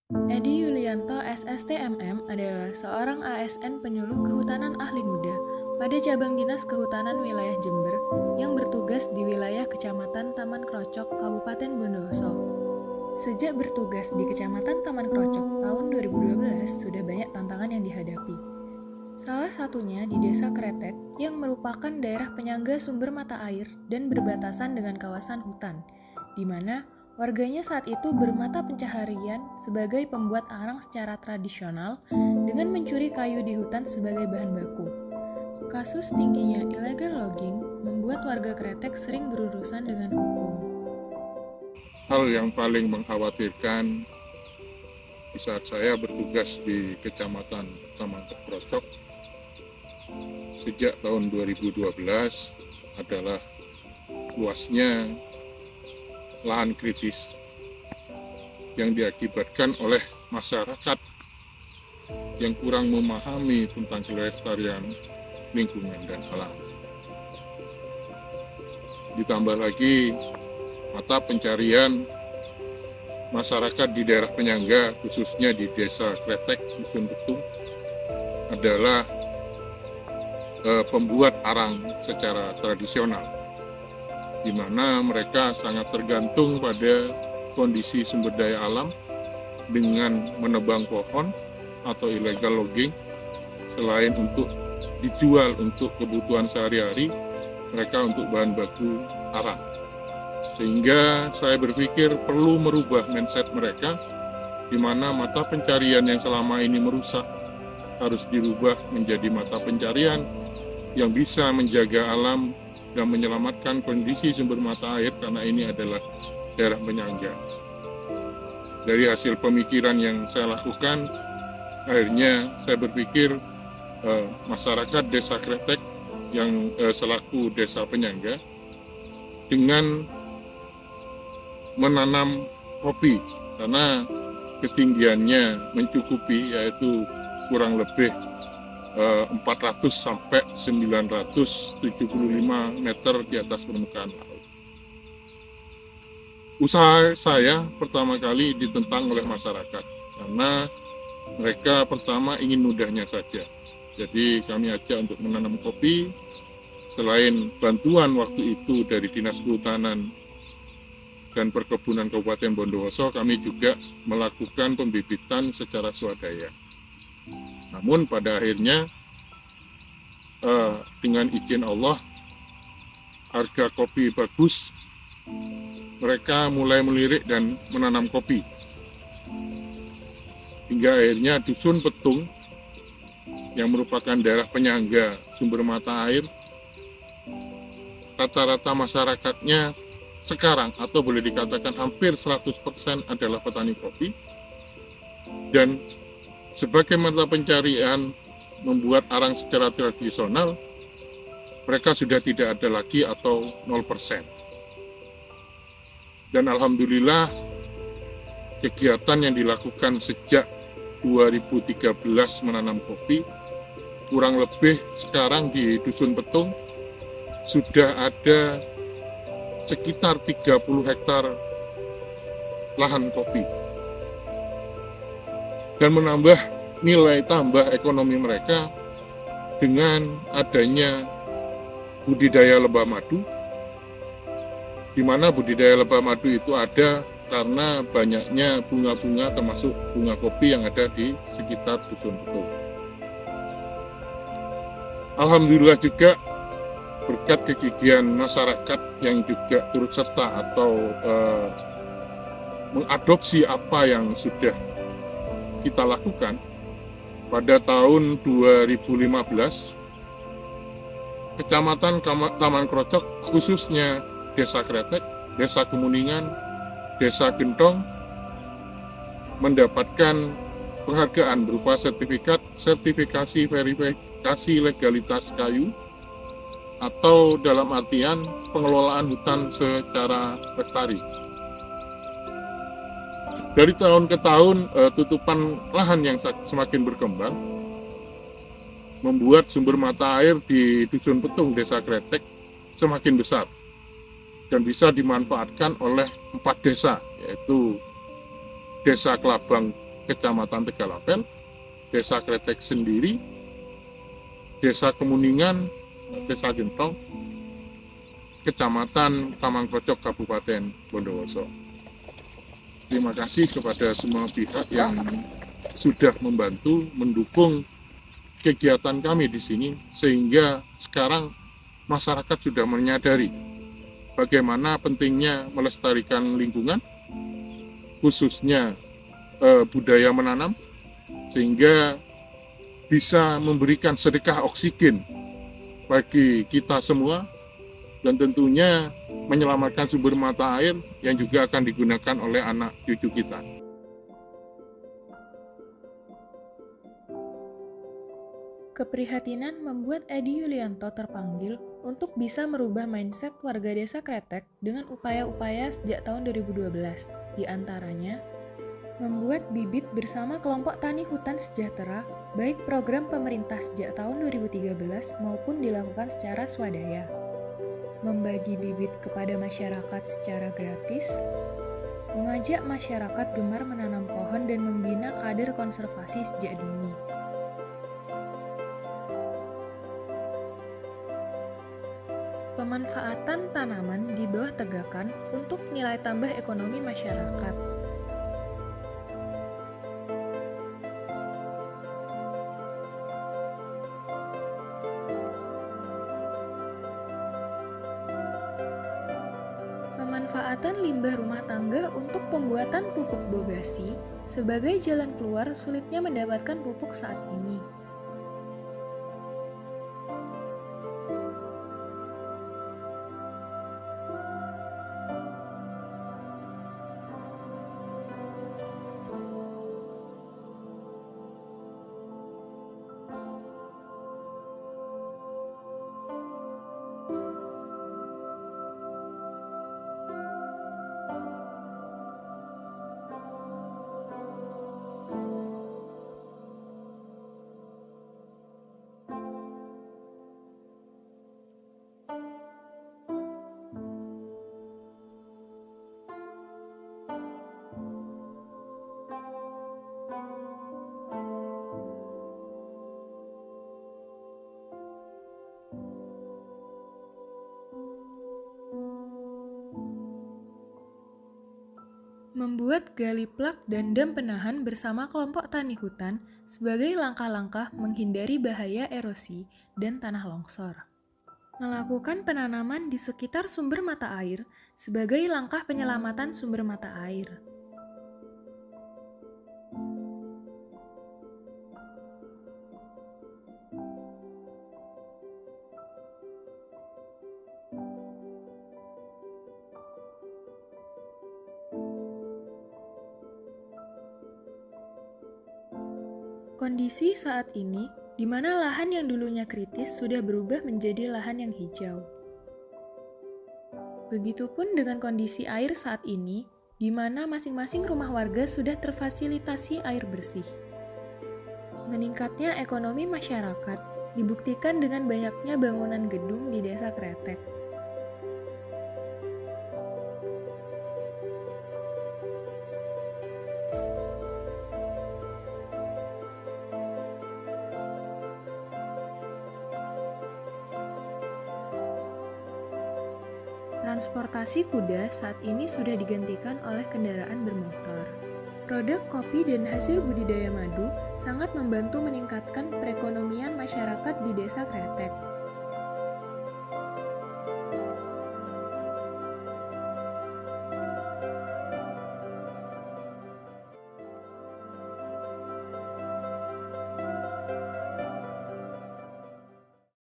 Edi Yulianto SSTMM adalah seorang ASN penyuluh kehutanan ahli muda pada cabang Dinas Kehutanan Wilayah Jember yang bertugas di wilayah Kecamatan Taman Krocok, Kabupaten Bondowoso. Sejak bertugas di Kecamatan Taman Krocok tahun 2012, sudah banyak tantangan yang dihadapi. Salah satunya di Desa Kretek yang merupakan daerah penyangga sumber mata air dan berbatasan dengan kawasan hutan, di mana warganya saat itu bermata pencaharian sebagai pembuat arang secara tradisional dengan mencuri kayu di hutan sebagai bahan baku. Kasus tingginya illegal logging membuat warga Kretek sering berurusan dengan hukum. Hal yang paling mengkhawatirkan di saat saya bertugas di Kecamatan Taman Krocok sejak tahun 2012 adalah luasnya lahan kritis yang diakibatkan oleh masyarakat yang kurang memahami tentang kelestarian lingkungan dan alam. Ditambah lagi mata pencarian masyarakat di daerah penyangga, khususnya di Desa Kretek, Dusun Betung, adalah pembuat arang secara tradisional, di mana mereka sangat tergantung pada kondisi sumber daya alam dengan menebang pohon atau illegal logging. Selain untuk dijual untuk kebutuhan sehari-hari, mereka untuk bahan baku arang. Sehingga saya berpikir perlu merubah mindset mereka, di mana mata pencarian yang selama ini merusak harus dirubah menjadi mata pencarian yang bisa menjaga alam dan menyelamatkan kondisi sumber mata air, karena ini adalah daerah penyangga. Dari hasil pemikiran yang saya lakukan, akhirnya saya berpikir masyarakat Desa Kretek yang selaku desa penyangga dengan menanam kopi, karena ketinggiannya mencukupi, yaitu kurang lebih 400 sampai 975 meter di atas permukaan laut. Usaha saya pertama kali ditentang oleh masyarakat karena mereka pertama ingin mudahnya saja. Jadi kami ajak untuk menanam kopi. Selain bantuan waktu itu dari Dinas Kehutanan dan Perkebunan Kabupaten Bondowoso, kami juga melakukan pembibitan secara swadaya. Namun pada akhirnya dengan izin Allah, harga kopi bagus, mereka mulai melirik dan menanam kopi. Hingga akhirnya Dusun Betung yang merupakan daerah penyangga sumber mata air, rata-rata masyarakatnya sekarang atau boleh dikatakan hampir 100% adalah petani kopi, dan sebagai mata pencarian membuat arang secara tradisional, mereka sudah tidak ada lagi atau 0%. Dan alhamdulillah kegiatan yang dilakukan sejak 2013 menanam kopi, kurang lebih sekarang di Dusun Betung sudah ada sekitar 30 hektar lahan kopi, dan menambah nilai tambah ekonomi mereka dengan adanya budidaya lebah madu, di mana budidaya lebah madu itu ada karena banyaknya bunga-bunga termasuk bunga kopi yang ada di sekitar Dusun Betung. Alhamdulillah juga berkat kegigihan masyarakat yang juga turut serta atau mengadopsi apa yang sudah kita lakukan, pada tahun 2015 Kecamatan Taman Krocok, khususnya Desa Kretek, Desa Kemuningan, Desa Gentong, mendapatkan penghargaan berupa sertifikasi verifikasi legalitas kayu, atau dalam artian pengelolaan hutan secara lestari. Dari tahun ke tahun, tutupan lahan yang semakin berkembang membuat sumber mata air di Dusun Betung, Desa Kretek semakin besar dan bisa dimanfaatkan oleh 4 desa, yaitu Desa Kelabang Kecamatan Tegalapel, Desa Kretek sendiri, Desa Kemuningan, Desa Gentong, Kecamatan Tamangkrocok, Kabupaten Bondowoso. Terima kasih kepada semua pihak yang sudah membantu, mendukung kegiatan kami di sini, sehingga sekarang masyarakat sudah menyadari bagaimana pentingnya melestarikan lingkungan, khususnya budaya menanam, sehingga bisa memberikan sedekah oksigen bagi kita semua, dan tentunya menyelamatkan sumber mata air yang juga akan digunakan oleh anak cucu kita. Keprihatinan membuat Edi Yulianto terpanggil untuk bisa merubah mindset warga desa Kretek dengan upaya-upaya sejak tahun 2012, diantaranya membuat bibit bersama kelompok tani hutan sejahtera, baik program pemerintah sejak tahun 2013 maupun dilakukan secara swadaya, membagi bibit kepada masyarakat secara gratis, mengajak masyarakat gemar menanam pohon dan membina kader konservasi sejak dini. Pemanfaatan tanaman di bawah tegakan untuk nilai tambah ekonomi masyarakat. Pemanfaatan limbah rumah tangga untuk pembuatan pupuk bogasi sebagai jalan keluar sulitnya mendapatkan pupuk saat ini. Membuat gali plak dan dam penahan bersama kelompok tani hutan sebagai langkah-langkah menghindari bahaya erosi dan tanah longsor. Melakukan penanaman di sekitar sumber mata air sebagai langkah penyelamatan sumber mata air. Kondisi saat ini, di mana lahan yang dulunya kritis sudah berubah menjadi lahan yang hijau. Begitupun dengan kondisi air saat ini, di mana masing-masing rumah warga sudah terfasilitasi air bersih. Meningkatnya ekonomi masyarakat dibuktikan dengan banyaknya bangunan gedung di Desa Kretek. Transportasi kuda saat ini sudah digantikan oleh kendaraan bermotor. Produk kopi dan hasil budidaya madu sangat membantu meningkatkan perekonomian masyarakat di Desa Kretek.